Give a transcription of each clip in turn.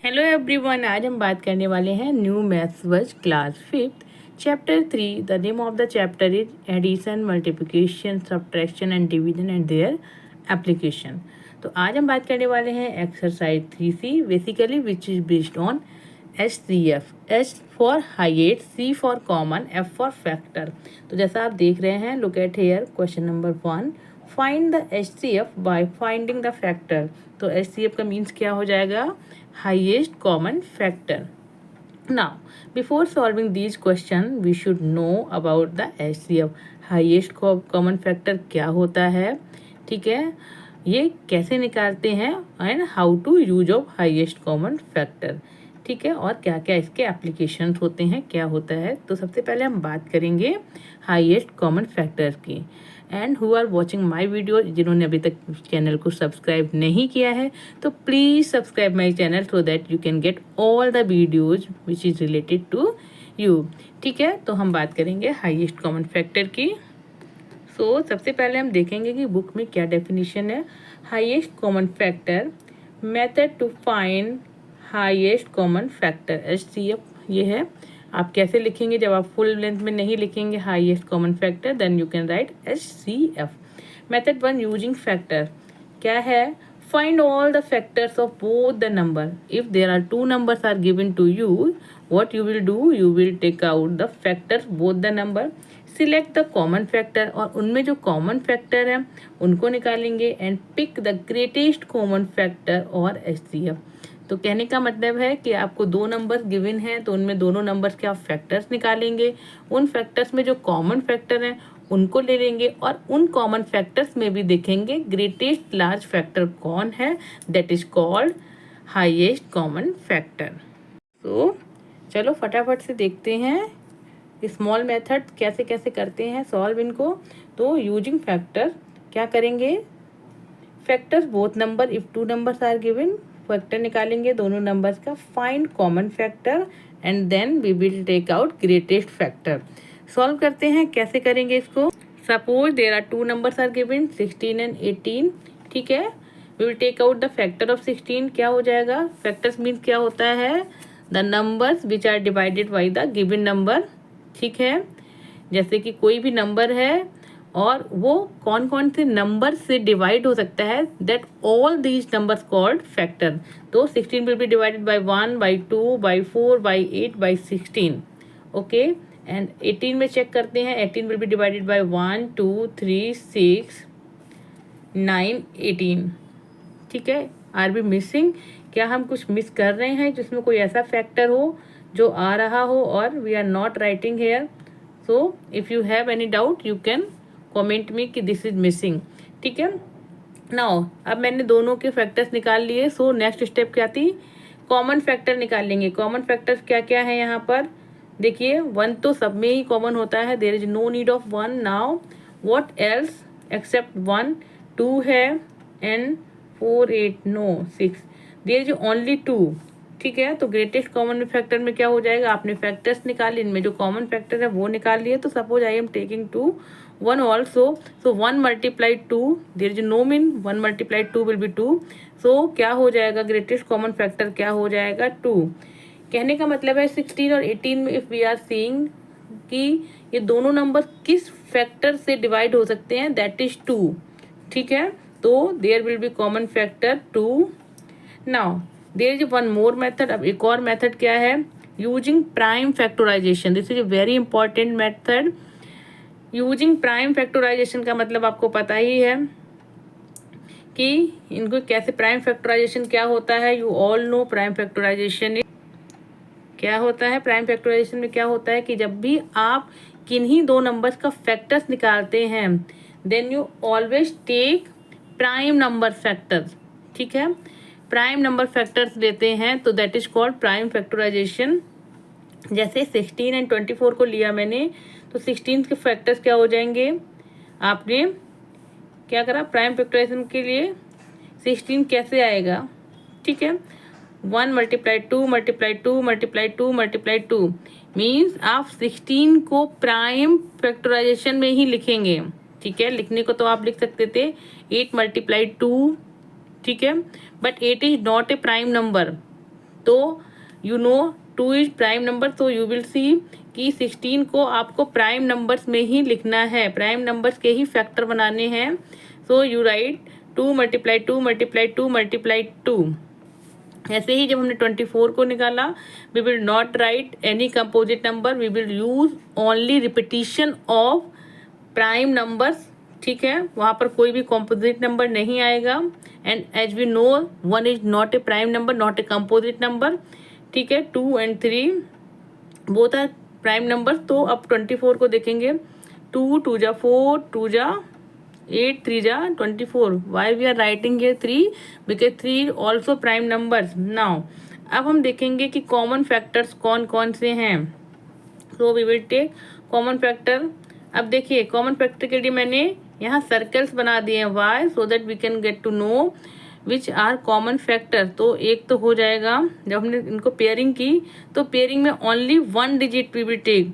Hello everyone, आज हम बात करने वाले हैं new maths verse class 5th chapter 3। The name of the chapter is addition, multiplication, subtraction and division and their application. तो आज हम बात करने वाले हैं exercise 3C basically which is based on H3F, H for height, C for common, F for factor. तो जैसा आप देख रहे हैं, look at here question number 1, find the H3F by finding the factor. तो H3F का मीन्स क्या हो जाएगा? Highest common factor. Now, before solving these questions, we should know about the HCF, highest common factor क्या होता है, ठीक है, ये कैसे निकालते हैं and how to use of highest common factor, ठीक है, और क्या क्या इसके एप्लीकेशंस होते हैं, क्या होता है। तो सबसे पहले हम बात करेंगे हाईएस्ट कॉमन फैक्टर की। And who are watching my video, जिन्होंने अभी तक चैनल को सब्सक्राइब नहीं किया है तो please subscribe my channel so that you can get all the videos which is related to you, ठीक है। तो हम बात करेंगे हाईएस्ट कॉमन फैक्टर की। सबसे पहले हम देखेंगे कि बुक में क्या डेफिनेशन है। Highest common factor, method to find highest common factor, HCF ये है। आप कैसे लिखेंगे? जब आप फुल लेंथ में नहीं लिखेंगे highest common factor, then you can write HCF। Method 1 using factor क्या है? Find all the factors of both the number. If there are two numbers are given to you, what you will do, you will take out the factors both the number, select the common factor, और उनमें जो common factor है उनको निकालेंगे and pick the greatest common factor और HCF। तो कहने का मतलब है कि आपको दो नंबर्स गिवन हैं तो उनमें दोनों नंबर्स के आप फैक्टर्स निकालेंगे, उन फैक्टर्स में जो कॉमन फैक्टर हैं उनको ले लेंगे और उन कॉमन फैक्टर्स में भी देखेंगे ग्रेटेस्ट लार्ज फैक्टर कौन है, that is called highest common factor. तो चलो फटाफट से देखते हैं स्मॉल मेथड कैसे कैसे करते हैं सॉल्व इनको। तो यूजिंग फैक्टर क्या करेंगे? Factors both number, if two numbers are given, factor निकालेंगे दोनों नंबर्स का, find common factor and then we will take out greatest factor. Solve करते हैं, कैसे करेंगे इसको? Suppose there are two numbers are given 16 and 18, ठीक है। We will take out the factor of 16। क्या हो जाएगा? फैक्टर्स मीन्स क्या होता है? The numbers which are divided by the given number, ठीक है। जैसे कि कोई भी नंबर है और वो कौन कौन से नंबर से डिवाइड हो सकता है, that all these numbers called factor. तो 16 will be divided by 1, by 2, by 4, by 8, by 16, okay. And 18 में चेक करते हैं, 18 विल बी डिवाइडेड बाई 1, 2, 3, 6, 9, 18, ठीक है। R B missing? क्या हम कुछ मिस कर रहे हैं जिसमें कोई ऐसा फैक्टर हो जो आ रहा हो और we are not writing here? So if you have any doubt you can comment me कि दिस इज मिसिंग, ठीक है। नाउ अब मैंने दोनों के फैक्टर्स निकाल लिए। सो नेक्स्ट स्टेप क्या थी? कॉमन फैक्टर निकालेंगे। कॉमन फैक्टर्स क्या क्या है यहाँ पर? देखिए 1 तो सब में ही कॉमन होता है, there is no need of 1। Now what else except 1? 2 है and 4, 8, no 6, there is only 2, ठीक है। तो ग्रेटेस्ट कॉमन फैक्टर में क्या हो जाएगा? आपने फैक्टर्स निकाले, इनमें जो कॉमन फैक्टर है वो निकाल लिए। तो suppose I am taking 2, 1 also, so 1 multiply 2, there is no mean 1 multiply 2 will be 2। So क्या हो जाएगा? ग्रेटेस्ट कॉमन फैक्टर क्या हो जाएगा? 2। कहने का मतलब है 16 और 18 में इफ वी आर सीइंग कि ये दोनों नंबर किस फैक्टर से डिवाइड हो सकते हैं, दैट इज 2, ठीक है। तो there will be common factor 2। Now there is one more method. अब एक और मेथड क्या है? Using prime factorization. This is a very important method. Using prime factorization का मतलब आपको पता ही है कि इनको कैसे प्राइम फैक्टराइजेशन क्या होता है। You all know prime factorization क्या होता है। प्राइम फैक्टराइजेशन में क्या होता है कि जब भी आप किन्हीं दो नंबर्स का फैक्टर्स निकालते हैं then you always take prime number factors, ठीक है। प्राइम नंबर फैक्टर्स लेते हैं तो that is called prime factorization. जैसे 16 एंड 24 को लिया मैंने, तो 16 के फैक्टर्स क्या हो जाएंगे? आपने क्या करा? प्राइम फैक्टराइजेशन के लिए 16 कैसे आएगा, ठीक है। 1 multiply 2 multiply 2 multiply 2 multiply 2 means आप 16 को प्राइम फैक्टराइजेशन में ही लिखेंगे, ठीक है। लिखने को तो आप लिख सकते थे 8 मल्टीप्लाई 2, ठीक है, but 8 is not a prime number, तो you know 2 is prime number, तो यू विल सी कि 16 को आपको प्राइम नंबर्स में ही लिखना है, प्राइम नंबर्स के ही फैक्टर बनाने हैं। So you write 2 multiply 2 multiply 2 multiply 2। ऐसे ही जब हमने 24 को निकाला, we will not write any composite number, we will use only repetition of prime numbers. ठीक है, वहाँ पर कोई भी कॉम्पोजिट नंबर नहीं आएगा। And as we know 1 is not a prime number, not a composite number. ठीक है, 2 and 3 both are prime number. तो अब 24 को देखेंगे, 2 2 जा 4, 2 जा 8, 3 जा 24। Why we are writing here 3 because 3 also prime numbers. Now अब हम देखेंगे कि कॉमन फैक्टर्स कौन कौन से हैं। So we will take common factor. अब देखिए कॉमन फैक्टर के लिए मैंने यहाँ सर्कल्स बना दिए हैं, why so that we can get to know which are common factor. तो एक तो हो जाएगा, जब हमने इनको पेयरिंग की तो पेयरिंग में only 1 digit we will take.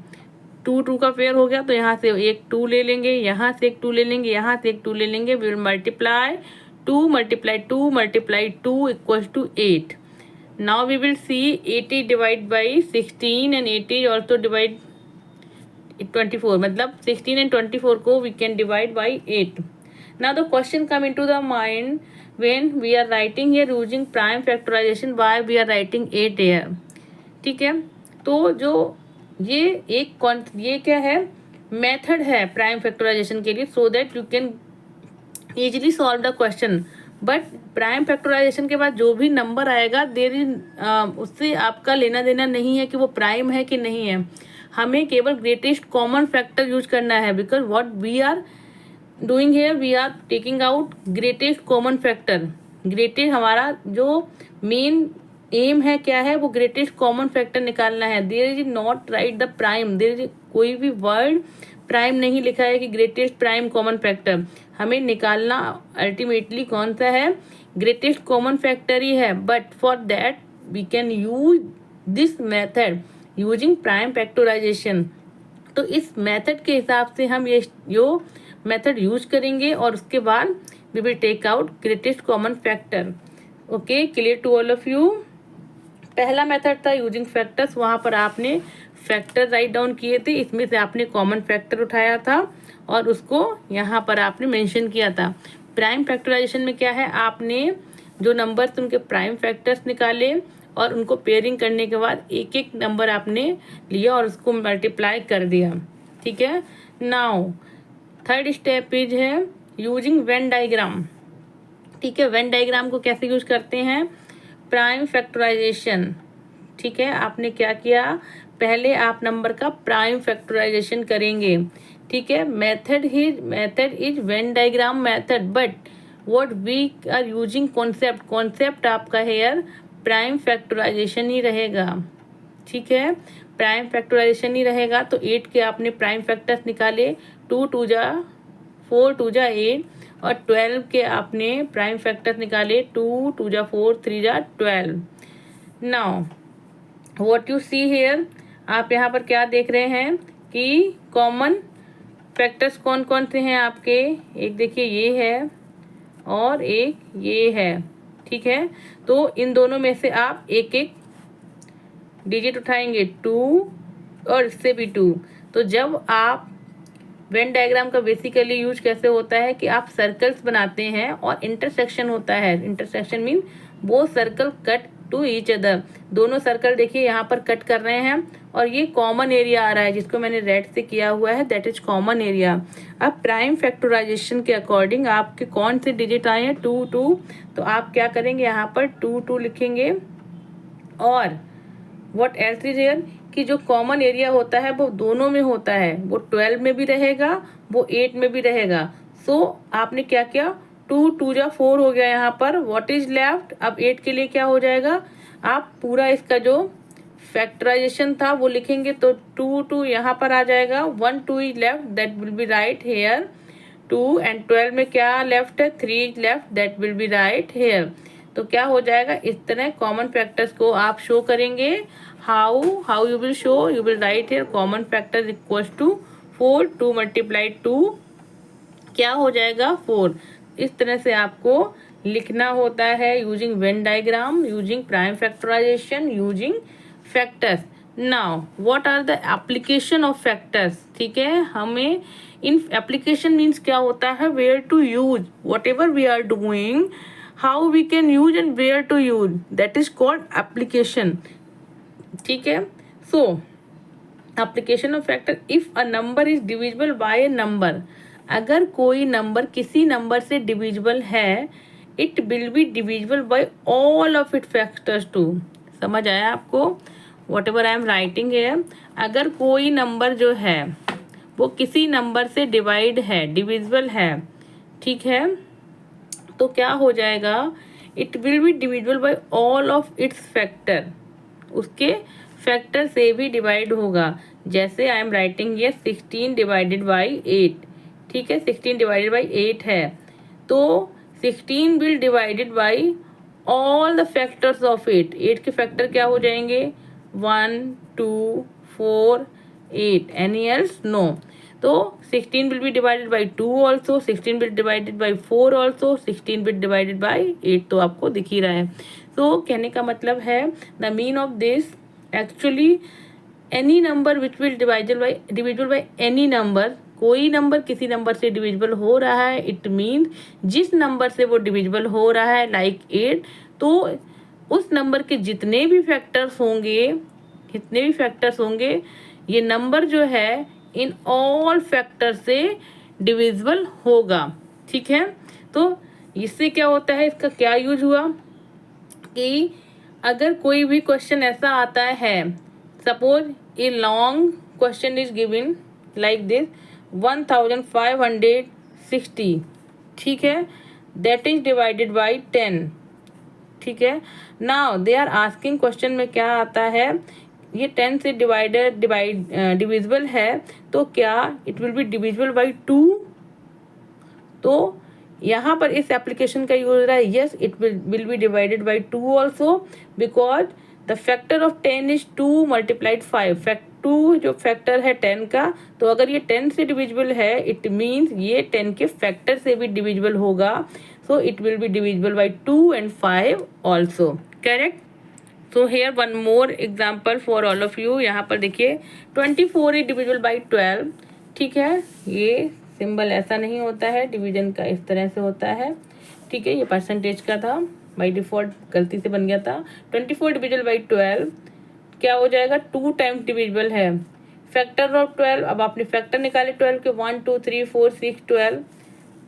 2 2 का पेयर हो गया तो यहाँ से एक 2 ले लेंगे, यहाँ से एक 2 ले लेंगे, यहाँ से एक 2 ले लेंगे। We will multiply 2 multiply 2 multiply 2 equals to 8। Now we will see 80 divide by 16 and 80 also divide 24, मतलब 16 and 24 को we can divide by 8. Now the question come into the mind when we are writing here using prime factorization, why we are writing 8 here. ठीक है, तो जो ये क्या है, method है प्राइम फैक्टराइजेशन के लिए, so that you can easily solve the question. But prime factorization के बाद जो भी नंबर आएगा देर इज उससे आपका लेना देना नहीं है कि वो प्राइम है कि नहीं है। हमें केवल ग्रेटेस्ट कॉमन फैक्टर यूज करना है, because what we are doing here we are taking out greatest common factor. Greatest हमारा जो मेन एम है क्या है, वो ग्रेटेस्ट कॉमन फैक्टर निकालना है। There is not right the prime, there is कोई भी वर्ड प्राइम नहीं लिखा है कि ग्रेटेस्ट प्राइम कॉमन फैक्टर। हमें निकालना अल्टीमेटली कौन सा है, ग्रेटेस्ट कॉमन फैक्टर ही है। But for that we can use this method using prime factorization. तो इस मेथड के हिसाब से हम ये जो मेथड यूज करेंगे और उसके बाद we will take out greatest common factor. Okay, clear to all of you. पहला मेथड था यूजिंग फैक्टर्स, वहाँ पर आपने फैक्टर राइट डाउन किए थे, इसमें से आपने कॉमन फैक्टर उठाया था और उसको यहाँ पर आपने मेंशन किया था। प्राइम फैक्टराइजेशन में क्या है, आपने जो नंबर्स उनके प्राइम फैक्टर्स निकाले और उनको पेयरिंग करने के बाद एक एक नंबर आपने लिया और उसको मल्टीप्लाई कर दिया। ठीक है, नाउ थर्ड स्टेप इज है यूजिंग वेन डायग्राम। ठीक है, वेन डायग्राम को कैसे यूज करते हैं, प्राइम फैक्टराइजेशन। ठीक है, आपने क्या किया, पहले आप नंबर का प्राइम फैक्टराइजेशन करेंगे। ठीक है, method is Venn diagram method, but what we are using concept आपका हेयर प्राइम फैक्टराइजेशन ही रहेगा। ठीक है, प्राइम फैक्टराइजेशन ही रहेगा। तो 8 के आपने प्राइम फैक्टर्स निकाले, 2 2 जा 4, 2 जा 8, और 12 के आपने प्राइम फैक्टर्स निकाले, 2 2 जा 4, 3 जा 12। Now what you see here, आप यहाँ पर क्या देख रहे हैं कि कॉमन फैक्टर्स कौन कौन से हैं आपके, एक देखिए ये है और एक ये है। ठीक है, तो इन दोनों में से आप एक एक डिजिट उठाएंगे, 2 और इससे भी 2। तो जब आप वेन डायग्राम का बेसिकली यूज कैसे होता है कि आप सर्कल्स बनाते हैं और इंटरसेक्शन होता है। इंटरसेक्शन मीन वो circle cut to each other, दोनों सर्कल देखिए यहाँ पर कट कर रहे हैं और ये कॉमन एरिया आ रहा है जिसको मैंने रेड से किया हुआ है, दैट इज कॉमन एरिया। अब प्राइम फैक्टराइजेशन के अकॉर्डिंग आपके कौन से डिजिट आए हैं, 2 2, तो आप क्या करेंगे, यहाँ पर 2 2 लिखेंगे। और व्हाट एल्स इज हियर कि जो कॉमन एरिया होता है वो दोनों में होता है, वो 12 में भी रहेगा, वो 8 में भी रहेगा। सो आपने क्या किया, 2 2 जा 4 हो गया यहाँ पर, व्हाट इज लेफ्ट। अब 8 के लिए क्या हो जाएगा, आप पूरा इसका जो फैक्टराइजेशन था वो लिखेंगे, तो 2 2 यहाँ पर आ जाएगा, 1 2 is left, that will be right here 2, and 12 में क्या लेफ्ट है, 3 is left, that will be right here. तो क्या हो जाएगा, इस तरह कॉमन फैक्टर्स को आप शो करेंगे। How you will show, you will write here common factor equals to 4, 2 multiply 2 क्या हो जाएगा 4। इस तरह से आपको लिखना होता है using Venn diagram, using prime factorization, using factors. Now what are the application of factors. ठीक है, हमें इन एप्लीकेशन मीन्स क्या होता है, where to use whatever we are doing, how we can use and where to use, that is called application. ठीक है, so application of factor, if a number is divisible by a number, अगर कोई नंबर किसी नंबर से divisible है, it will be divisible by all of it factors too. समझ आया आपको, whatever I am writing है, अगर कोई नंबर जो है वो किसी नंबर से डिवाइड है, डिविजिबल है, ठीक है, तो क्या हो जाएगा, it will be divisible by all of its factor, उसके फैक्टर से भी डिवाइड होगा। जैसे आई एम राइटिंग ये 16 डिवाइडेड बाई 8, ठीक है, 16 डिवाइडेड बाई 8 है, तो 16 will divided by all the factors of 8। 8 के फैक्टर क्या हो जाएंगे, 1 2 4 8, एनी एल्स नो। तो 16 will be divided by 2 also, 16 will divided by 4 also, 16 will divided by 8, तो आपको दिख ही रहा है। तो कहने का मतलब है the mean of this, actually any number which will divisible by any number, कोई नंबर किसी नंबर से डिविजिबल हो रहा है, इट मीन जिस नंबर से वो डिविजिबल हो रहा है लाइक 8, तो उस नंबर के जितने भी फैक्टर्स होंगे, ये नंबर जो है इन ऑल फैक्टर से डिविजिबल होगा। ठीक है, तो इससे क्या होता है, इसका क्या यूज हुआ कि अगर कोई भी क्वेश्चन ऐसा आता है, suppose a long question is given like this 1560, ठीक है, दैट इज डिवाइडेड बाई 10। ठीक है, now they are asking, question में क्या आता है, ये 10 से डिविजिबल है, तो क्या it will be divisible by 2। तो यहाँ पर इस एप्लीकेशन का यूज हो रहा है, yes it will B divided by 2 also, because the factor of 10 is 2 multiplied 5। 2 जो फैक्टर है 10 का, तो अगर ये 10 से डिविजिबल है, इट मीन्स ये 10 के फैक्टर से भी डिविजिबल होगा, so it will be divisible by 2 and 5 also, correct. So here one more example for all of you. यहाँ पर देखिए 24 इज डिविजिबल बाई 12। ठीक है, ये सिंबल ऐसा नहीं होता है, डिवीजन का इस तरह से होता है। ठीक है, ये परसेंटेज का था, बाई डिफॉल्ट गलती से बन गया था। 24 डिविजिबल बाई 12 क्या हो जाएगा, 2 टाइम्स डिविजिबल है। फैक्टर ऑफ 12, अब आपने फैक्टर निकाले 12 के, 1 2 3 4 6 12,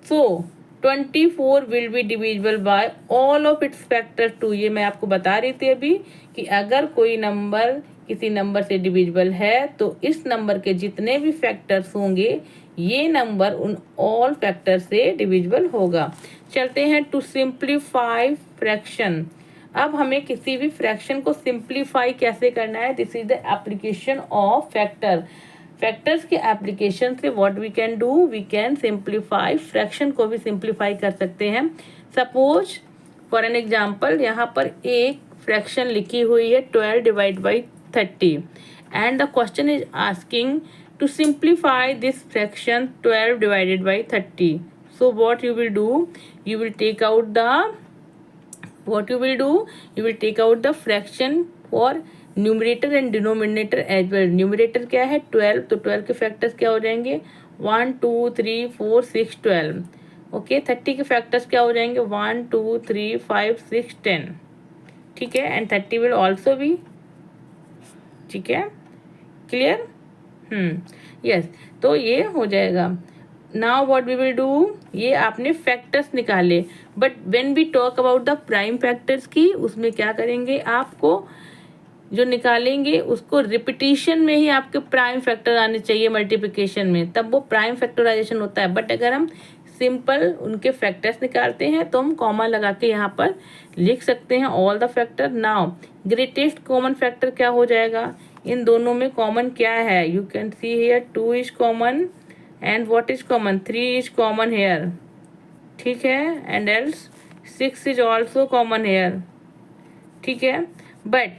सो 24 will be divisible by all of its factor 2। ये मैं आपको बता रही थी अभी कि अगर कोई नंबर किसी नंबर से डिविजिबल है, तो इस नंबर के जितने भी फैक्टर्स होंगे, ये नंबर उन ऑल फैक्टर से डिविजिबल होगा। चलते हैं टू सिंप्लीफाई फ्रैक्शन। अब हमें किसी भी फ्रैक्शन को सिंप्लीफाई कैसे करना है, this is the application of factor. Factors के एप्लीकेशन से what we can do, we can simplify, fraction को भी सिंप्लीफाई कर सकते हैं। सपोज फॉर एन एग्जांपल, यहाँ पर एक फ्रैक्शन लिखी हुई है 12 divide by 30 and the question is asking to simplify this fraction 12 divided by 30। So what you will do, you will take out the fraction for numerator and denominator as well. Numerator क्या है 12, तो 12 के factors क्या हो जाएंगे 1 2 3 4 6 12। Okay, 30 के factors क्या हो जाएंगे 1 2 3 5 6 10। ठीक है, एंड 30 विल ऑल्सो बी, ठीक है, क्लियर। यस, तो ये हो जाएगा। Now what we will do, ये आपने फैक्टर्स निकाले, but when we talk about the prime factors की, उसमें क्या करेंगे, आपको जो निकालेंगे उसको रिपीटिशन में ही आपके प्राइम फैक्टर आने चाहिए मल्टीप्लिकेशन में, तब वो प्राइम फैक्टराइजेशन होता है। बट अगर हम सिंपल उनके फैक्टर्स निकालते हैं तो हम कॉमा लगा के यहाँ पर लिख सकते हैं all the factor. Now greatest common factor क्या हो जाएगा, इन दोनों में कॉमन क्या है, you can see here 2 is common and what is common, 3 is common hair, ठीक है, and else 6 is also common hair. ठीक है, बट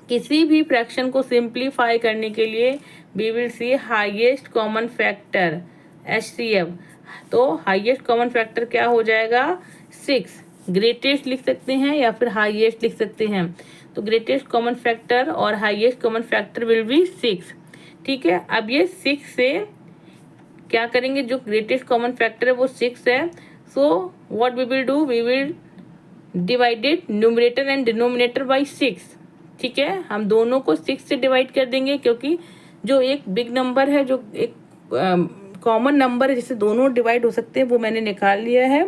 किसी भी फ्रैक्शन को सिंप्लीफाई करने के लिए we will see highest common factor HCF। तो हाईएस्ट कॉमन फैक्टर क्या हो जाएगा 6 ग्रेटेस्ट लिख सकते हैं या फिर हाईएस्ट लिख सकते हैं। तो ग्रेटेस्ट कॉमन फैक्टर और highest common factor will B 6। ठीक है, अब ये 6 से क्या करेंगे, जो ग्रेटेस्ट कॉमन फैक्टर है वो 6 है। So what we will do, we will divided numerator and denominator by 6। ठीक है, हम दोनों को 6 से डिवाइड कर देंगे, क्योंकि जो एक बिग नंबर है, जो एक कॉमन नंबर है जिससे दोनों डिवाइड हो सकते हैं, वो मैंने निकाल लिया है।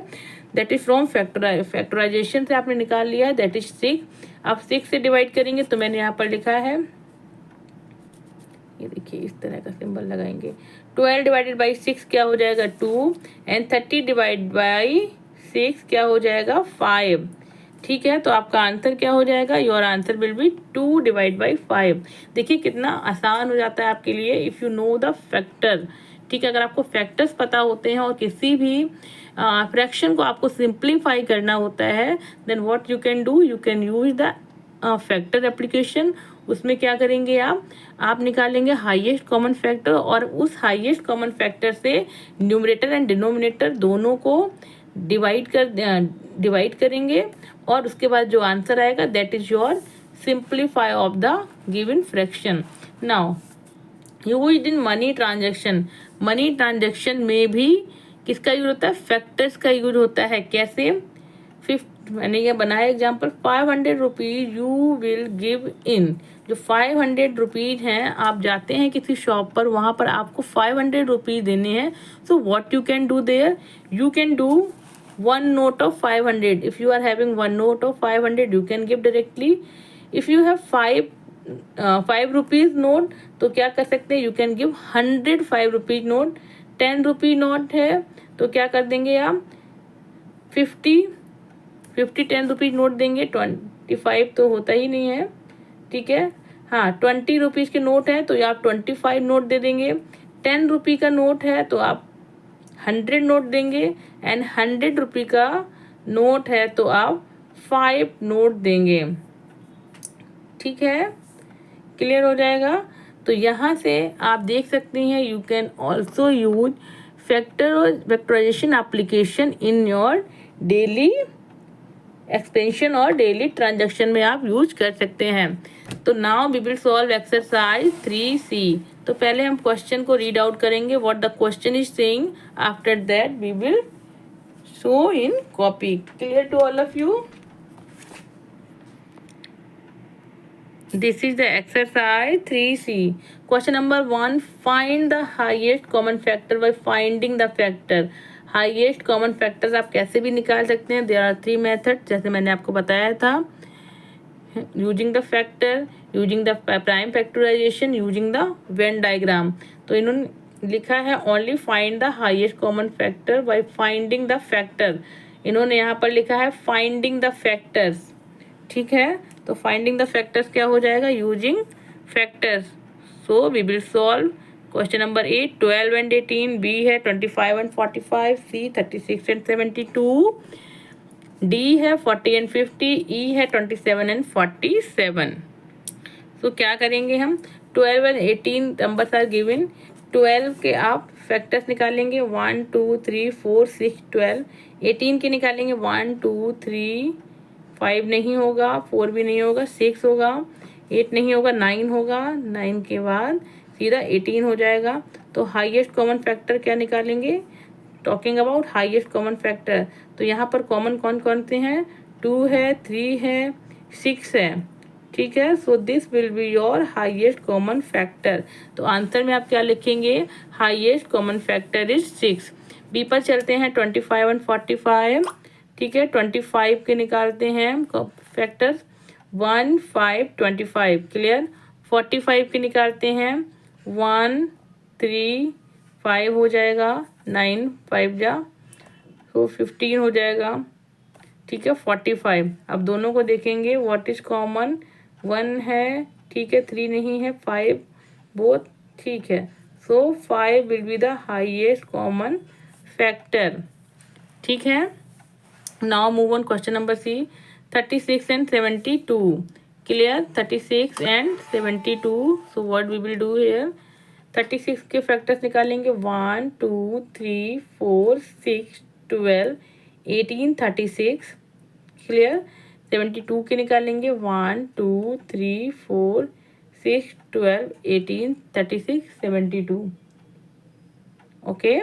दैट इज फ्रॉम फैक्टराइजेशन से आपने निकाल लिया है, दैट इज 6। आप 6 से डिवाइड करेंगे तो मैंने यहाँ पर लिखा है, ये देखिए इस तरह का सिंबल लगाएंगे। 12 डिवाइडेड बाई 6 क्या हो जाएगा 2, एंड 30 डिवाइड बाई 6 क्या हो जाएगा 5। ठीक है, तो आपका आंसर क्या हो जाएगा, your answer will be 2 divide by 5। देखिए कितना आसान हो जाता है आपके लिए if you know the factor. ठीक है, अगर आपको फैक्टर्स पता होते हैं और किसी भी फ्रैक्शन को आपको सिंप्लीफाई करना होता है, then what you can do, you can use the factor application. उसमें क्या करेंगे आप निकालेंगे हाईएस्ट कॉमन फैक्टर, और उस हाईएस्ट कॉमन फैक्टर से न्यूमरेटर एंड डिनोमिनेटर दोनों को डिवाइड करेंगे, और उसके बाद जो आंसर आएगा that is your simplify of the given fraction. Now used in money transaction, money transaction में भी किसका यूज होता है, फैक्टर्स का यूज होता है। कैसे, मैंने ये बनाया example, 500 rupees you will give in. जो 500 रुपीज हैं, आप जाते हैं किसी शॉप पर, वहां पर आपको 500 रुपीज देने हैं। सो what you can do their, you can do 1 note of 500. If you are having 1 note of 500, you can give directly. If you have 5 rupees note, तो क्या कर सकते हैं, you can give 100 5 rupees note. 10 rupee note है तो क्या कर देंगे आप, 50 10 रुपीज नोट देंगे। 25 तो होता ही नहीं है। ठीक है, हाँ 20 रुपीज के नोट है तो आप 25 नोट दे देंगे। 10 रुपी का नोट है तो आप 100 नोट देंगे, एंड 100 रुपी का नोट है तो आप 5 नोट देंगे। ठीक है, क्लियर हो जाएगा। तो यहाँ से आप देख सकते हैं, you can also use factor और factorization application in your daily expansion और डेली ट्रांजैक्शन में आप यूज कर सकते हैं। तो now we will solve exercise 3C। तो पहले हम क्वेश्चन को रीड आउट करेंगे, what the question is saying, after that we will show in copy. Clear to all of you? This is the exercise 3C. Question number 1, find the highest common factor by finding the factor. Highest common factors आप कैसे भी निकाल सकते हैं, there are 3 method, जैसे मैंने आपको बताया था, using the factor, using the prime factorization, using the Venn diagram. तो इन्होंने लिखा है only find the highest common factor by finding the factor. इन्होंने यहाँ पर लिखा है फाइंडिंग द फैक्टर्स। ठीक है, तो फाइंडिंग द फैक्टर्स क्या हो जाएगा, using factors. So we will solve question number 8, 12 and 18, B है 25 एंड 45, सी 36 एंड 72, डी है 40 एंड 50, ई है 27 एंड 47। सो क्या करेंगे हम, 12 एंड 18 नंबर्स आर गिवन। 12 के आप फैक्टर्स निकालेंगे, 1 2 3 4 6 12। 18 के निकालेंगे, 1 2 3 5 नहीं होगा, 4 भी नहीं होगा, 6 होगा, 8 नहीं होगा, 9 होगा, 9 के बाद सीधा 18 हो जाएगा। तो हाईएस्ट कॉमन फैक्टर क्या निकालेंगे, talking about highest common factor. तो यहाँ पर कॉमन कौन कौन से हैं, 2 है, 3 है, 6 है। ठीक है, so this will be your highest common factor. तो आंसर में आप क्या लिखेंगे, highest common factor is 6। B पर चलते हैं, 25 एंड 45। ठीक है, 25 के निकालते हैं फैक्टर्स, 1 5 25। क्लियर, 45 के निकालते हैं, 1 3 5 हो जाएगा, 9 5 जा, तो 15 हो जाएगा। ठीक है, 45। अब दोनों को देखेंगे, व्हाट इज कॉमन, 1 है, ठीक है, 3 नहीं है, 5 बोथ ठीक है। So 5 will be the highest common factor. ठीक है, now move on question number C, 36 and 72। Clear, 36 and 72। So what we will do here, 36 के फैक्टर्स निकालेंगे, 1 2 3 4 6 12। 1836 क्लियर। 72 के निकालेंगे 1 2 3 4 6 12 18 36 72। Okay,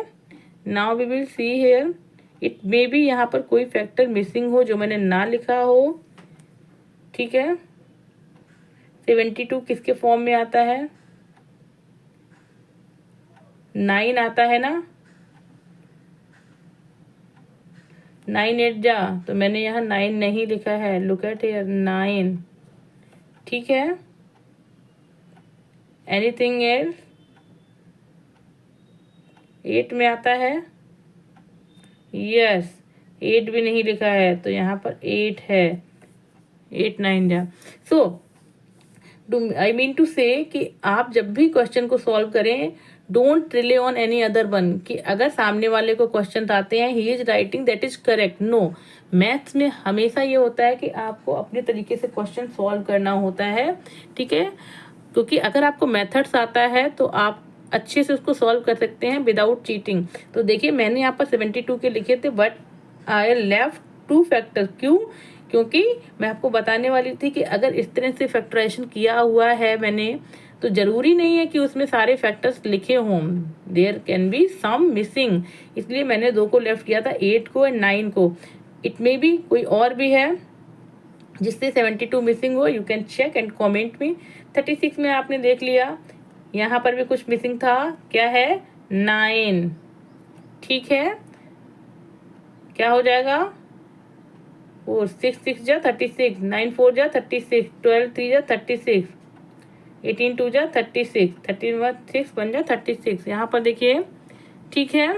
now we will see here it may be यहाँ पर कोई factor missing हो जो मैंने ना लिखा हो। ठीक है, 72 किसके फॉर्म में आता है? 9 आता है ना, 9 8 जा, तो मैंने यहाँ 9 नहीं लिखा है, लुक एट हियर 9। ठीक है, एनीथिंग एल्स? 8 में आता है, यस 8 भी नहीं लिखा है, तो यहाँ पर 8 है, 8 9 जा। सो आई मीन टू से कि आप जब भी क्वेश्चन को सॉल्व करें, don't rely on any other one, कि अगर सामने वाले को क्वेश्चन आते हैं he is writing that is correct, no. Maths में हमेशा ये होता है कि आपको अपने तरीके से क्वेश्चन सॉल्व करना होता है। ठीक है, क्योंकि अगर आपको मेथड्स आता है तो आप अच्छे से उसको सॉल्व कर सकते हैं विदाउट चीटिंग। तो देखिए मैंने यहाँ पर 72 के लिखे थे, बट आई लेफ्ट 2 फैक्टर। क्यों? क्योंकि मैं आपको बताने वाली थी कि अगर इस तरह से फैक्टराइजेशन किया हुआ है मैंने, तो जरूरी नहीं है कि उसमें सारे फैक्टर्स लिखे हों, there can be some missing, इसलिए मैंने 2 को लेफ्ट किया था, 8 को एंड 9 को। इट मे बी कोई और भी है जिससे 72 मिसिंग हो, you can check and comment me. 36 में आपने देख लिया, यहाँ पर भी कुछ मिसिंग था, क्या है? 9। ठीक है, क्या हो जाएगा? 4 6 6 जा 36, 9 4 जा 36, 12 3 जा 36, 18 2 जा 36, 13 6 बन जा 36। यहाँ पर देखिए, ठीक है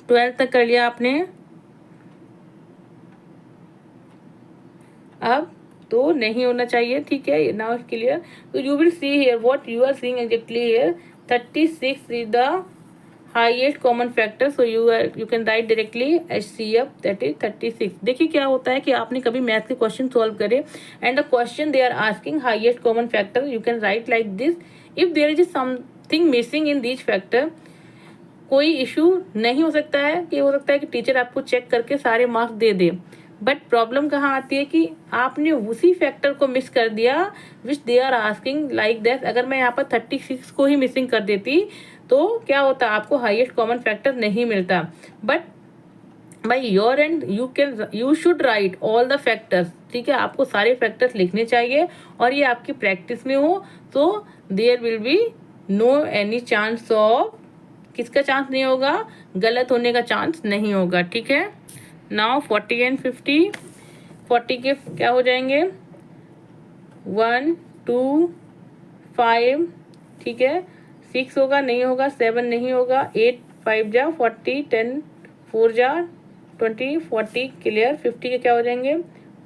12 तक कर लिया आपने। अब तो नहीं होना चाहिए, ठीक है, नाउ क्लियर। तो you will see here what you are seeing exactly here, 36 is the highest common factor, so you can write directly HCF that is 36। देखिए क्या होता है कि आपने कभी मैथ के क्वेश्चन सॉल्व करे and the question they are asking highest common factor, you can write like this, if there is something missing in this factor, कोई इशू नहीं हो सकता है कि हो सकता है कि टीचर आपको चेक करके सारे marks they they, but problem कहाँ आती है कि आपने उसी फैक्टर को मिस कर दिया which they are asking like that. अगर मैं यहाँ पर 36 को ही मिसिंग कर देती तो क्या होता, आपको हाईएस्ट कॉमन फैक्टर नहीं मिलता, but by your and you should write all the factors. ठीक है, आपको सारे फैक्टर्स लिखने चाहिए और ये आपकी प्रैक्टिस में हो, तो there will be no any chance of, किसका चांस नहीं होगा? गलत होने का चांस नहीं होगा। ठीक है, नाउ 40 एंड 50, 40 के क्या हो जाएंगे? 1 2 5, ठीक है, 6 होगा, नहीं होगा, 7 नहीं होगा, 8 5 जा 40, 10 4 जा 20, 40 क्लियर। 50 के क्या हो जाएंगे?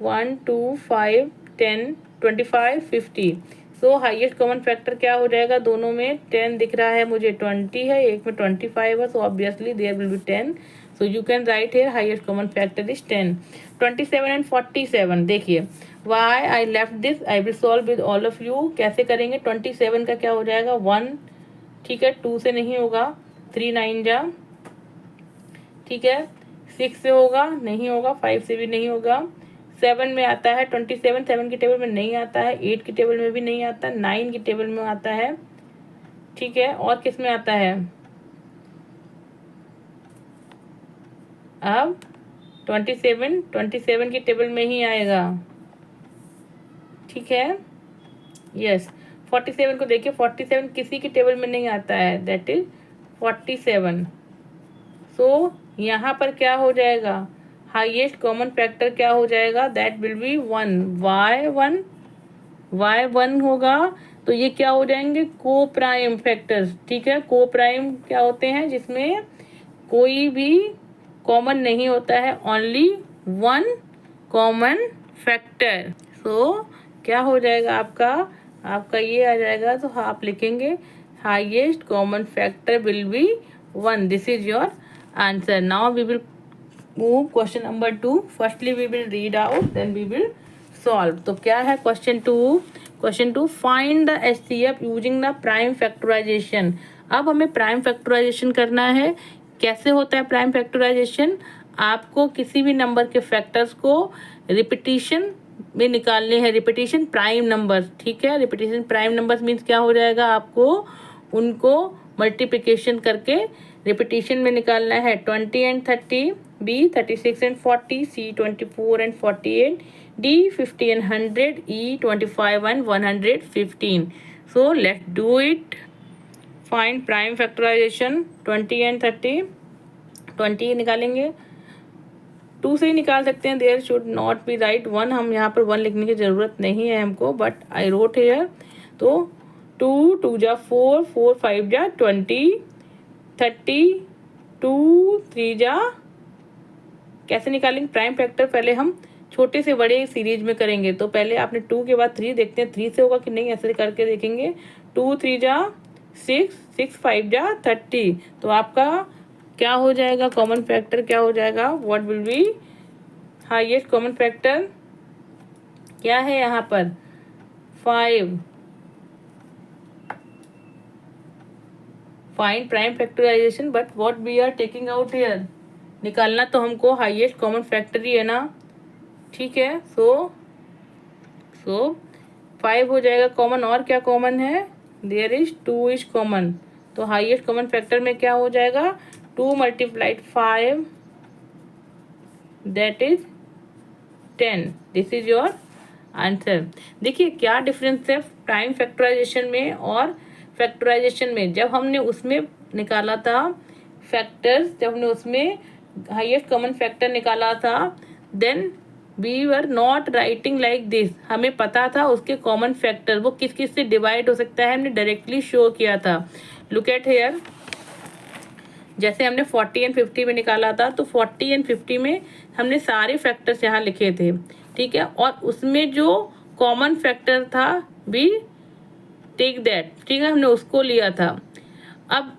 1 2 5 10 25 50। सो हाईएस्ट कॉमन फैक्टर क्या हो जाएगा? दोनों में 10 दिख रहा है मुझे, 20 है, एक में 25 है, so obviously there will be 10, so you can write here highest common factor is 10। 27 and 47 देखिए, why I left this, I will solve with all of you. कैसे करेंगे? 27 का क्या हो जाएगा? 1, ठीक है, 2 से नहीं होगा, 3 9 जा, ठीक है, 6 से होगा, नहीं होगा, 5 से भी नहीं होगा, 7 में आता है 27, 7 की टेबल में नहीं आता है, 8 की टेबल में भी नहीं आता, 9 की टेबल में आता है, ठीक है, और किस में आता है? अब 27 की टेबल में ही आएगा, ठीक है, यस। 47 को देखिए, 47 किसी की टेबल में नहीं आता है, दैट इज 47। सो यहाँ पर क्या हो जाएगा? हाईएस्ट कॉमन फैक्टर क्या हो जाएगा? दैट विल बी 1, y1 होगा, तो ये क्या हो जाएंगे? को प्राइम फैक्टर्स। ठीक है, को प्राइम क्या होते हैं? जिसमें कोई भी कॉमन नहीं होता है, ओनली 1 कॉमन फैक्टर। सो क्या हो जाएगा आपका ये आ जाएगा, तो आप लिखेंगे highest common factor will be 1, this is your answer. Now we will move question number 2. Firstly we will read out, then we will solve. तो क्या है question 2? Question 2, find the HCF using the prime factorization. अब हमें prime factorisation करना है। कैसे होता है प्राइम फैक्टराइजेशन? आपको किसी भी नंबर के फैक्टर्स को रिपीटिशन में निकालने हैं, रिपीटिशन प्राइम नंबर, ठीक है। रिपीटिशन प्राइम नंबर्स मीन्स क्या हो जाएगा, आपको उनको मल्टीप्लिकेशन करके रिपीटिशन में निकालना है। 20 and 30, B 36 and 40, C 24 and 48, D 50 and 100, E 25 and 115। So let's do it. Find prime factorization 20 and 30। 20 निकालेंगे, 2 से ही निकाल सकते हैं। There should not be write 1, हम यहाँ पर 1 लिखने की ज़रूरत नहीं है हमको, बट आई रोट हेयर। तो 2 2 जा 4, 4 5 जा 20, 30, 2 3 जा, कैसे निकालेंगे प्राइम फैक्टर, पहले हम छोटे से बड़े सीरीज में करेंगे। तो पहले आपने 2 के बाद 3 देखते हैं 3 से होगा कि नहीं, ऐसे करके देखेंगे। 2 3 जा 6, 6 5 जा 30। तो आपका क्या हो जाएगा, कॉमन फैक्टर क्या हो जाएगा, what will be highest common factor, क्या है यहाँ पर 5। Find prime factorization, but what we are taking out here, निकालना तो हमको हाईएस्ट कॉमन फैक्टर ही है ना, ठीक है। सो 5 हो जाएगा कॉमन, और क्या कॉमन है, देयर इज 2 इज कॉमन। तो हाईएस्ट कॉमन फैक्टर में क्या हो जाएगा, 2 multiplied 5, that is 10। This is your answer. देखिए क्या डिफरेंस है प्राइम फैक्टराइजेशन में और फैक्टराइजेशन में। जब हमने उसमें निकाला था फैक्टर्स, जब हमने उसमें हाईएस्ट कॉमन फैक्टर निकाला था, then we were not writing like this. हमें पता था उसके कॉमन फैक्टर वो किस किस से डिवाइड हो सकता है, हमने डायरेक्टली शो किया था। लुक एट हेयर, जैसे हमने 40 एंड 50 में निकाला था, तो 40 एंड 50 में हमने सारे फैक्टर्स यहाँ लिखे थे, ठीक है। और उसमें जो कॉमन फैक्टर था वी टेक दैट, ठीक है, हमने उसको लिया था। अब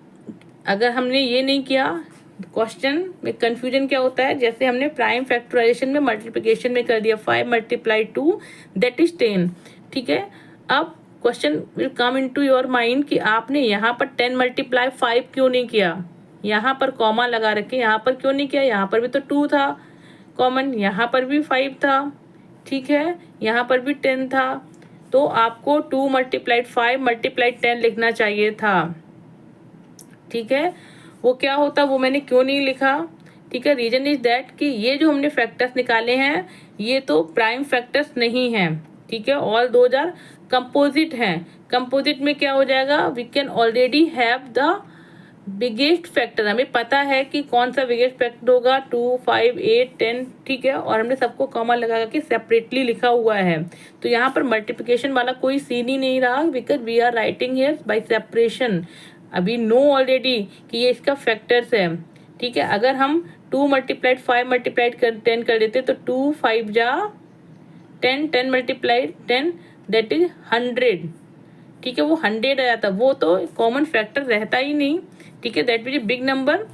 अगर हमने ये नहीं किया, क्वेश्चन में कंफ्यूजन क्या होता है, जैसे हमने प्राइम फैक्टराइजेशन में मल्टीप्लिकेशन में कर दिया 5 मल्टीप्लाई 2 दैट इज 10, ठीक है। अब question will come into your mind कि आपने यहाँ पर 10 मल्टीप्लाई 5 क्यों नहीं किया, यहाँ पर कॉमा लगा रखे, यहाँ पर क्यों नहीं किया, यहाँ पर भी तो 2 था कॉमन, यहाँ पर भी 5 था, ठीक है, यहाँ पर भी 10 था। तो आपको 2 मल्टीप्लाइड 5 मल्टीप्लाइड 10 लिखना चाहिए था, ठीक है। वो क्या होता, वो मैंने क्यों नहीं लिखा, ठीक है। रीजन इज दैट कि ये जो हमने फैक्टर्स निकाले हैं ये तो प्राइम फैक्टर्स नहीं हैं, ठीक है। ऑल दोज आर कंपोजिट हैं। कंपोजिट में क्या हो जाएगा, we can already have the biggest factor, हमें पता है कि कौन सा बिगेस्ट फैक्टर होगा, 2 5 8 10, ठीक है। और हमने सबको कॉमा लगा के सेपरेटली लिखा हुआ है। तो यहाँ पर मल्टीप्लिकेशन वाला कोई सीन ही नहीं रहा, because we are writing here by separation. अभी नो ऑलरेडी कि ये इसका फैक्टर्स है, ठीक है। अगर हम 2 मल्टीप्लाइड 5 मल्टीप्लाइड 10 कर देते तो 2 5 जा 10, 10 मल्टीप्लाइड 10 दैट इज 100, ठीक है। वो 100 आ जाता, वो तो कॉमन फैक्टर रहता ही नहीं, ठीक है। दैट इज बिग नंबर,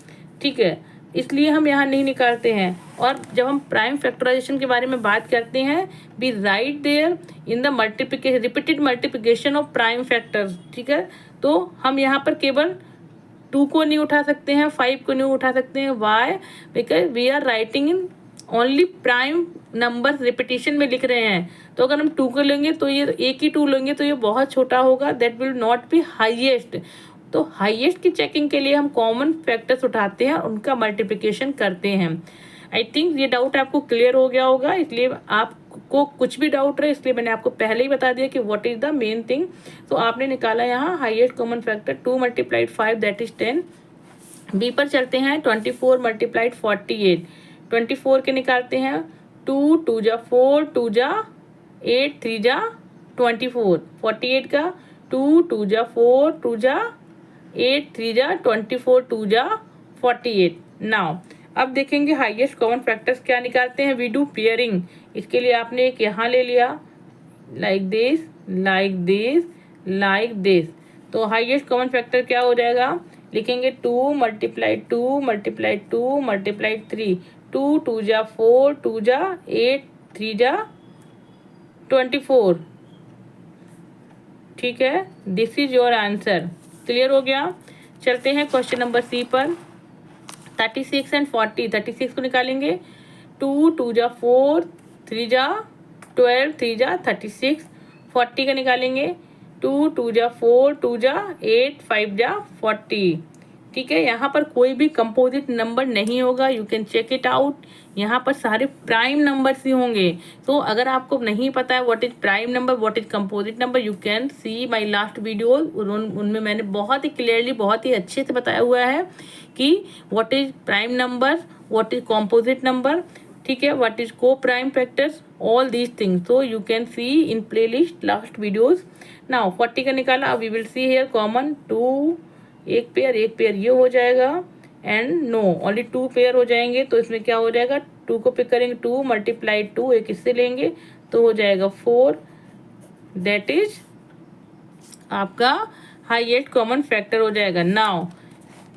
ठीक है, इसलिए हम यहाँ नहीं निकालते हैं। और जब हम प्राइम फैक्टराइजेशन के बारे में बात करते हैं, be write there in the multiplication repeated multiplication of prime factors, ठीक है। तो हम यहाँ पर केवल 2 को नहीं उठा सकते हैं, 5 को नहीं उठा सकते हैं, why, because we are writing in only prime number repetition में लिख रहे हैं। तो अगर हम 2 को लेंगे तो ये एक ही 2 लेंगे तो ये बहुत छोटा होगा, that will not be highest. तो हाईएस्ट की चेकिंग के लिए हम कॉमन फैक्टर्स उठाते हैं और उनका मल्टीप्लिकेशन करते हैं। आई थिंक ये डाउट आपको क्लियर हो गया होगा, इसलिए आपको कुछ भी डाउट रहे इसलिए मैंने आपको पहले ही बता दिया कि what is the main thing. तो आपने निकाला यहाँ highest common factor 2 multiplied 5 that is 10। B पर चलते हैं, 24 मल्टीप्लाइड 48, 24 के निकालते हैं, 2 2 जा 4, 2 जा 8, 3 जा 24, 48 का 2 2 जा 4, 2 जा 8, 3 जा 24, 2 जा 48। नाउ अब देखेंगे हाईएस्ट कॉमन फैक्टर्स क्या निकालते हैं, वी डू पेयरिंग। इसके लिए आपने एक यहाँ ले लिया, like this like this like this. तो हाईएस्ट कॉमन फैक्टर क्या हो जाएगा, लिखेंगे 2 मल्टीप्लाइड 2 मल्टीप्लाइड 2 मल्टीप्लाइड 3, 2 2 जा 4, 2 जा 8, 3 जा 24, ठीक है। This is your answer. Clear हो गया। चलते हैं क्वेश्चन नंबर सी पर। 36 एंड 40, 36 को निकालेंगे 2 2 जा 4, 3 जा 12, 3 जा 36, 40 का निकालेंगे 2 2 जा 4, 2 जा 8, 5 जा 40। ठीक है, यहाँ पर कोई भी कंपोजिट नंबर नहीं होगा, you can check it out. यहाँ पर सारे प्राइम नंबर्स ही होंगे। तो अगर आपको नहीं पता है what is prime number, what is composite number, you can see my last video, उनमें मैंने बहुत ही क्लियरली, बहुत ही अच्छे से बताया हुआ है कि what is prime number, what is composite number, ठीक है, what is coprime factors, all these things. So you can see in playlist last videos. नाउ 40 का निकाला, we will see here common 2, एक पेयर ये हो जाएगा and no only 2 pair हो जाएंगे। तो इसमें क्या हो जाएगा, 2 को पिक करेंगे, 2 मल्टीप्लाई 2, एक इससे लेंगे तो हो जाएगा 4, दैट इज आपका हाईएस्ट कॉमन फैक्टर हो जाएगा। नाउ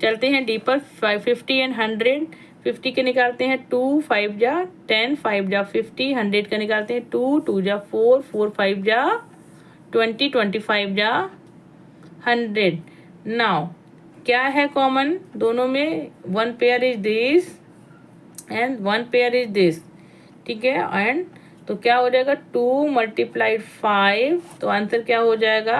चलते हैं डीपर, 50 एंड 100, 50 के निकालते हैं 2 5 जा 10, 5 जा 50, 100 का निकालते हैं 2 2 जा 4, 4 5 जा 20, 25 जा 100। नाउ क्या है कॉमन दोनों में, 1 pair is this and 1 pair is this, ठीक है। एंड तो क्या हो जाएगा, 2 मल्टीप्लाइड 5, तो आंसर क्या हो जाएगा,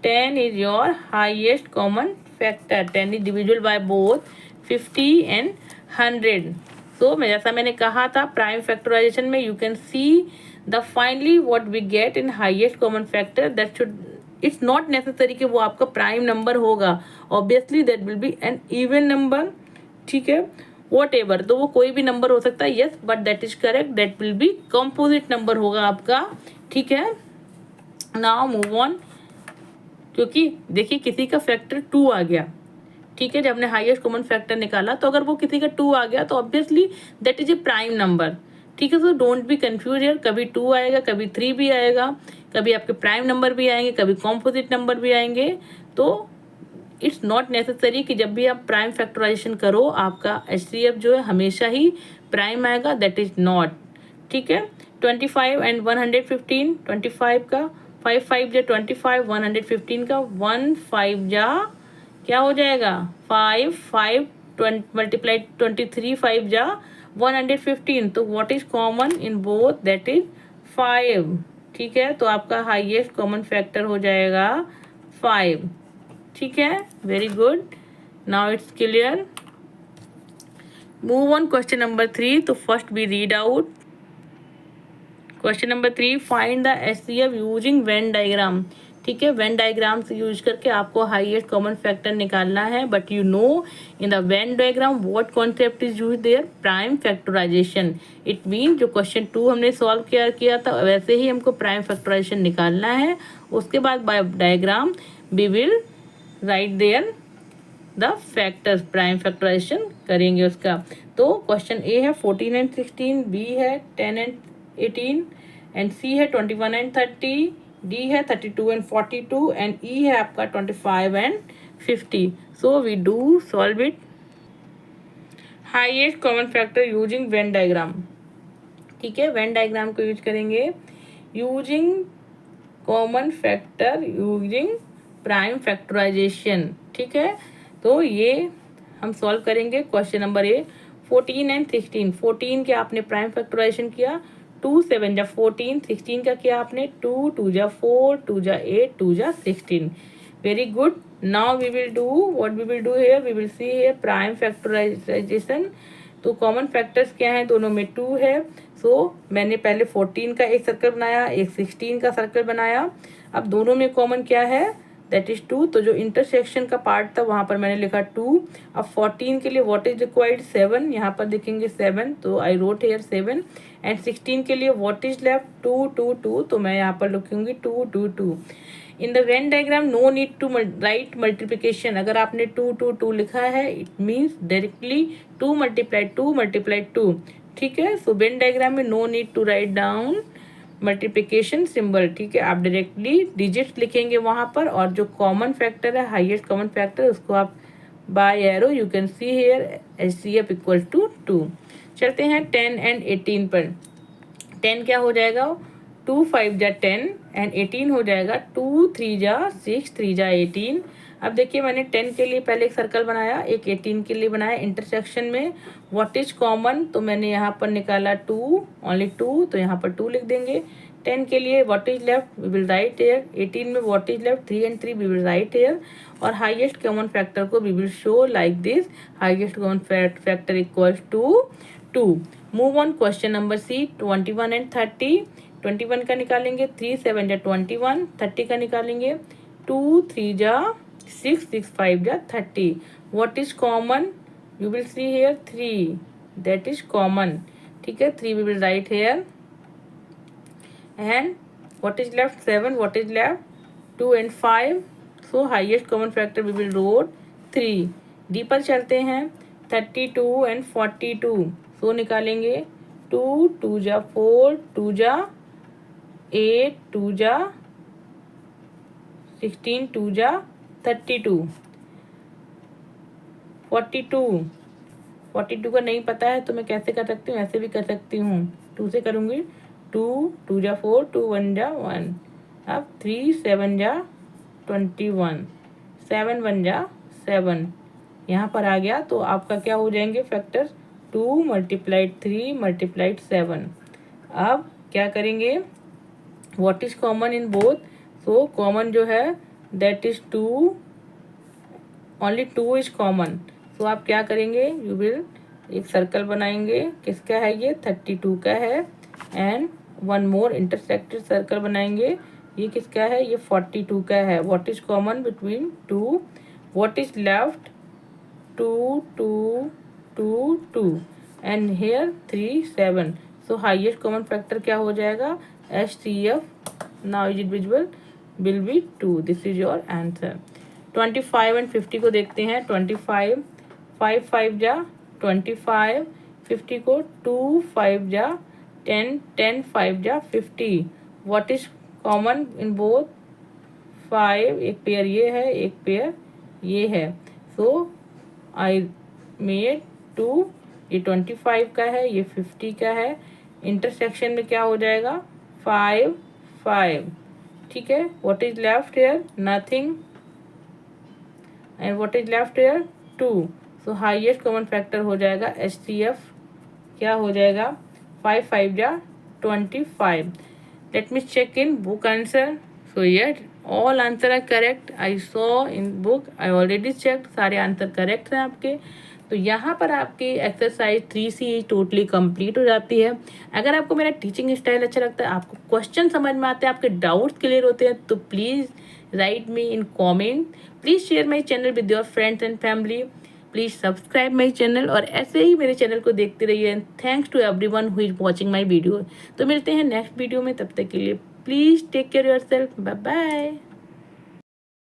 10 is your highest common factor. 10 is divisible by both 50 and 100। सो जैसा मैंने कहा था, प्राइम फैक्टराइजेशन में you can see the finally what we get in highest common factor, that should, it's not necessary कि वो आपका प्राइम नंबर होगा, obviously that will be an even number, ठीक है, वॉट एवर, तो वो कोई भी नंबर हो सकता है, yes, but that is correct, that will B composite number होगा आपका, ठीक है। नाउ मूव ऑन, क्योंकि देखिए किसी का फैक्टर 2 आ गया, ठीक है, जब हमने हाईएस्ट कॉमन फैक्टर निकाला, तो अगर वो किसी का 2 आ गया तो obviously that is a prime number, ठीक है। So don't be confuse here, कभी 2 आएगा, कभी 3 भी आएगा, कभी आपके प्राइम नंबर भी आएंगे, कभी कॉम्पोजिट नंबर भी आएंगे। तो इट्स नॉट नेसेसरी कि जब भी आप प्राइम फैक्टराइजेशन करो आपका HCF जो है हमेशा ही प्राइम आएगा, दैट इज नॉट, ठीक है। 25 एंड 115, 25 का 5 5 जा 25, 115 का 1 5 जा क्या हो जाएगा, 5 5 मल्टीप्लाई 23, 5 जा 115, तो what is common in both, that is 5, ठीक है। तो आपका हाईएस्ट कॉमन फैक्टर हो जाएगा 5, ठीक है, very good. Now it's clear, move on question number 3। तो first we read out question number 3, find the HCF using Venn diagram, ठीक है। वेन डायग्राम से यूज करके आपको हाईएस्ट कॉमन फैक्टर निकालना है, but you know in the Venn diagram what concept is use there, prime factorization. It mean जो question 2 हमने solve किया था वैसे ही हमको प्राइम फैक्टराइजेशन निकालना है। उसके बाद by diagram we will write there the factors, prime factorization करेंगे उसका। तो क्वेश्चन ए है 14 एंड 16, बी है 10 एंड 18, एंड सी है 21 एंड 30, डी है 32 एंड 42, एंड ई है आपका 25 and 50। So we do solve it. Highest common factor using Venn diagram, ठीक है, वेन डायग्राम को यूज करेंगे, using common factor using prime factorization, ठीक है। तो ये हम सॉल्व करेंगे क्वेश्चन नंबर ए, 14 एंड 16। 14 के आपने प्राइम फैक्टराइजेशन किया, 2 7 जा 14, 16 का किया आपने 2 2 जा 4, 2 जा 8, 2 जा 16, very good. Now we will do what we will do here, we will see here prime factorization. तो कॉमन फैक्टर्स क्या हैं, दोनों में 2 है। सो मैंने पहले 14 का एक सर्कल बनाया, एक 16 का सर्कल बनाया, अब दोनों में कॉमन क्या है, दैट इज 2। तो जो इंटरसेक्शन का पार्ट था वहां पर मैंने लिखा 2। अब 14 के लिए व्हाट इज रिक्वायर्ड, 7, यहाँ पर देखेंगे 7, तो आई रोट हियर 7। एंड 16 के लिए व्हाट इज लेफ्ट, 2 2 2, तो मैं यहाँ पर लिखूंगी 2 2 2। In the Venn diagram no need to write multiplication, अगर आपने 2 2 2 लिखा है it means directly 2 multiply 2 multiply 2, ठीक है। सो वेन डायग्राम में no need to write down multiplication symbol, ठीक है, आप डायरेक्टली डिजिट्स लिखेंगे वहां पर, और जो कॉमन फैक्टर है हाईएस्ट कॉमन फैक्टर उसको आप by arrow you can see here HCF equal to 2। चलते हैं 10 एंड 18 पर। 10 क्या हो जाएगा, 2 5 जा 10 एंड 18 हो जाएगा 2 3 जा 6, 3 जा 18। अब देखिए मैंने 10 के लिए पहले एक सर्कल बनाया, एक 18 के लिए बनाया। इंटरसेक्शन में व्हाट इज कॉमन, तो मैंने यहाँ पर निकाला 2, ओनली 2, तो यहाँ पर 2 लिख देंगे। 10 के लिए what is left, we will write here. 18 में what is left, 3 and 3, we will write here. और हाईएस्ट कॉमन फैक्टर को we will show like this, highest common factor equals to 2। Move on question number C, 21 and 30। 21 का निकालेंगे, 3 7 जा 21, 30 का निकालेंगे, 2 3 जा 6 6 5 जा 30। What is common, you will see here 3, that is common. ठीक है, 3 we will write here. And what is left, 7, what is left, 2 and 5, so highest common factor we will wrote 3। D पर चलते हैं, 32 and 42, सो निकालेंगे, 2 2 जा 4, 2 जा 8, 2 जा 16, 2 जा 32। 42 का नहीं पता है तो मैं कैसे कर सकती हूँ, ऐसे भी कर सकती हूँ, 2 से करूँगी। 2 2 जा 4, 2 1 जा 1। अब 3 7 जा 21, 7 1 जा 7, यहाँ पर आ गया। तो आपका क्या हो जाएंगे फैक्टर, 2 × 3 × 7। अब क्या करेंगे, what is common in both, so common जो है that is 2, only 2 is common. So आप क्या करेंगे, यू विल एक सर्कल बनाएंगे, किसका है ये, 32 का है। And one more intersected circle बनाएंगे, ये किसका है, ये 42 का है। What is common between 2, what is left, 2 2 2 2 and here 3 7। So highest common factor क्या हो जाएगा, HCF, now is it visible, will be 2। This is your answer. 25 and 50 को देखते हैं। 25, 5 5 जा 25, 50 को 2 5 जा 10, 10 5 जा 50। What is common in both, 5, एक पेयर ये है, एक पेयर ये है। सो आई मेड 2, ये 25 का है, ये 50 का है। इंटरसेक्शन में क्या हो जाएगा, 5 5। ठीक है, what is left here, nothing, and what is left here 2। So highest common factor हो जाएगा HCF, क्या हो जाएगा, 5 5 जा 25। Let me check in book answer. So yes, all answer are correct, I saw in book, I already check, सारे answer correct हैं आपके। तो यहाँ पर आपकी एक्सरसाइज 3C टोटली कंप्लीट हो जाती है। अगर आपको मेरा टीचिंग स्टाइल अच्छा लगता है, आपको क्वेश्चन समझ में आते हैं, आपके डाउट्स क्लियर होते हैं, तो please write me in comment. Please share my channel with your friends and family. Please subscribe my channel और ऐसे ही मेरे चैनल को देखते रहिए। And thanks to everyone who is watching my video. तो मिलते हैं नेक्स्ट वीडियो में, तब तक के लिए please take care yourself, bye bye.